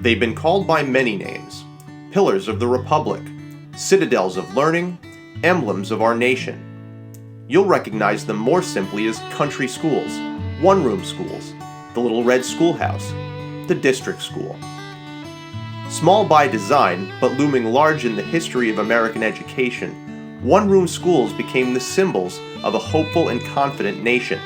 They've been called by many names: pillars of the Republic, citadels of learning, emblems of our nation. You'll recognize them more simply as country schools, one-room schools, the Little Red Schoolhouse, the district school. Small by design, but looming large in the history of American education, one-room schools became the symbols of a hopeful and confident nation.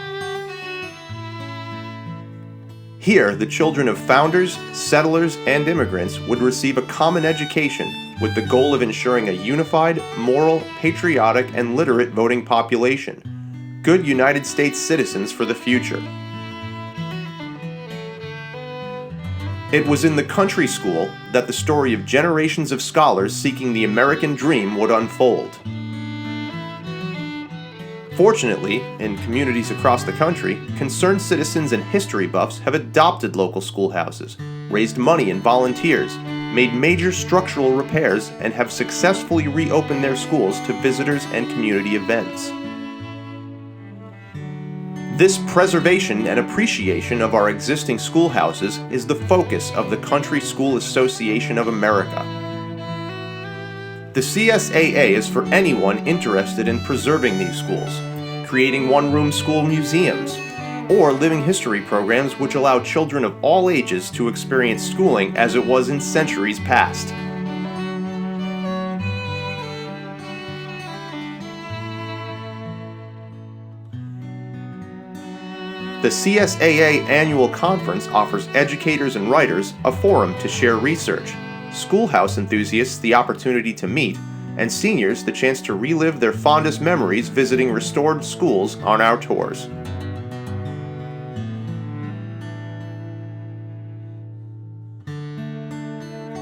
Here, the children of founders, settlers, and immigrants would receive a common education with the goal of ensuring a unified, moral, patriotic, and literate voting population, good United States citizens for the future. It was in the country school that the story of generations of scholars seeking the American dream would unfold. Fortunately, in communities across the country, concerned citizens and history buffs have adopted local schoolhouses, raised money and volunteers, made major structural repairs, and have successfully reopened their schools to visitors and community events. This preservation and appreciation of our existing schoolhouses is the focus of the Country School Association of America. The CSAA is for anyone interested in preserving these schools, creating one-room school museums, or living history programs which allow children of all ages to experience schooling as it was in centuries past. The CSAA Annual Conference offers educators and writers a forum to share research, schoolhouse enthusiasts the opportunity to meet, and seniors the chance to relive their fondest memories visiting restored schools on our tours.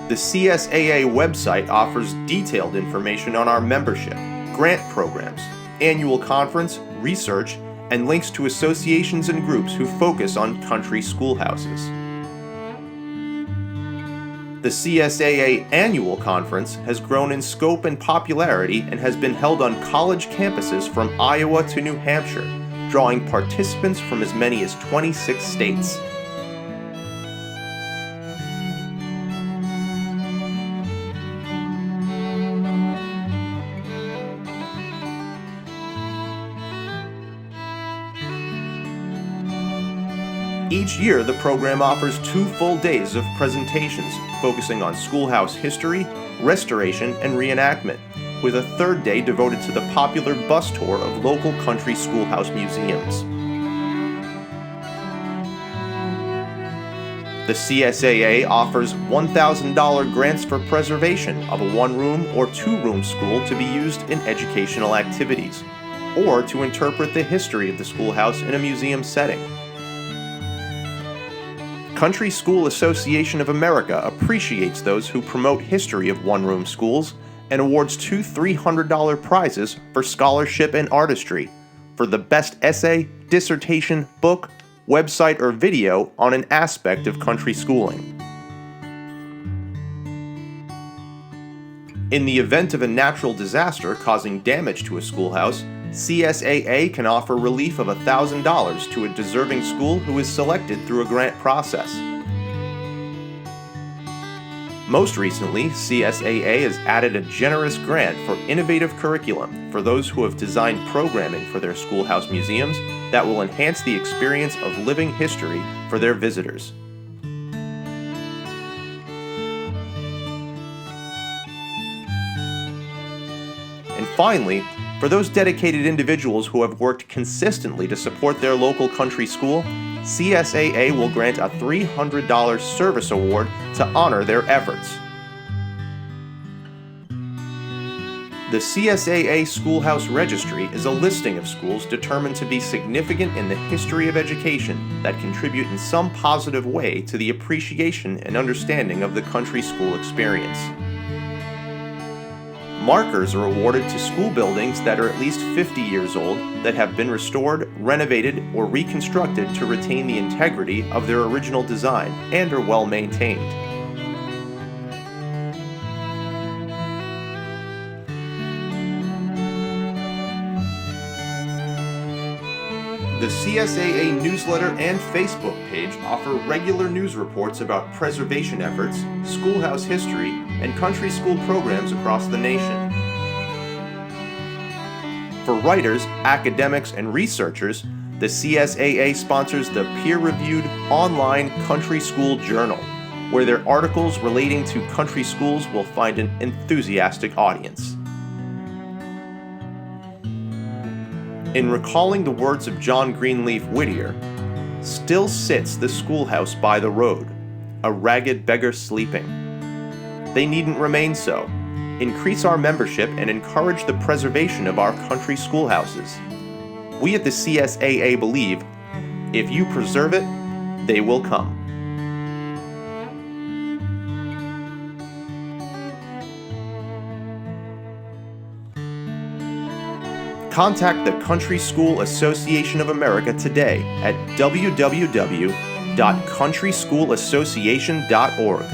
The CSAA website offers detailed information on our membership, grant programs, annual conference, research, and links to associations and groups who focus on country schoolhouses. The CSAA Annual Conference has grown in scope and popularity and has been held on college campuses from Iowa to New Hampshire, drawing participants from as many as 26 states. Each year, the program offers 2 full days of presentations focusing on schoolhouse history, restoration, and reenactment, with a 3rd day devoted to the popular bus tour of local country schoolhouse museums. The CSAA offers $1,000 grants for preservation of a one-room or two-room school to be used in educational activities, or to interpret the history of the schoolhouse in a museum setting. Country School Association of America appreciates those who promote history of one-room schools and awards 2 $300 prizes for scholarship and artistry for the best essay, dissertation, book, website, or video on an aspect of country schooling. In the event of a natural disaster causing damage to a schoolhouse, CSAA can offer relief of $1,000 to a deserving school who is selected through a grant process. Most recently, CSAA has added a generous grant for innovative curriculum for those who have designed programming for their schoolhouse museums that will enhance the experience of living history for their visitors. And finally, for those dedicated individuals who have worked consistently to support their local country school, CSAA will grant a $300 service award to honor their efforts. The CSAA Schoolhouse Registry is a listing of schools determined to be significant in the history of education that contribute in some positive way to the appreciation and understanding of the country school experience. Markers are awarded to school buildings that are at least 50 years old, that have been restored, renovated, or reconstructed to retain the integrity of their original design and are well maintained. The CSAA newsletter and Facebook page offer regular news reports about preservation efforts, schoolhouse history, and country school programs across the nation. For writers, academics, and researchers, the CSAA sponsors the peer-reviewed online Country School Journal, where their articles relating to country schools will find an enthusiastic audience. In recalling the words of John Greenleaf Whittier, "Still sits the schoolhouse by the road, a ragged beggar sleeping." They needn't remain so. Increase our membership and encourage the preservation of our country schoolhouses. We at the CSAA believe, if you preserve it, they will come. Contact the Country School Association of America today at www.countryschoolassociation.org.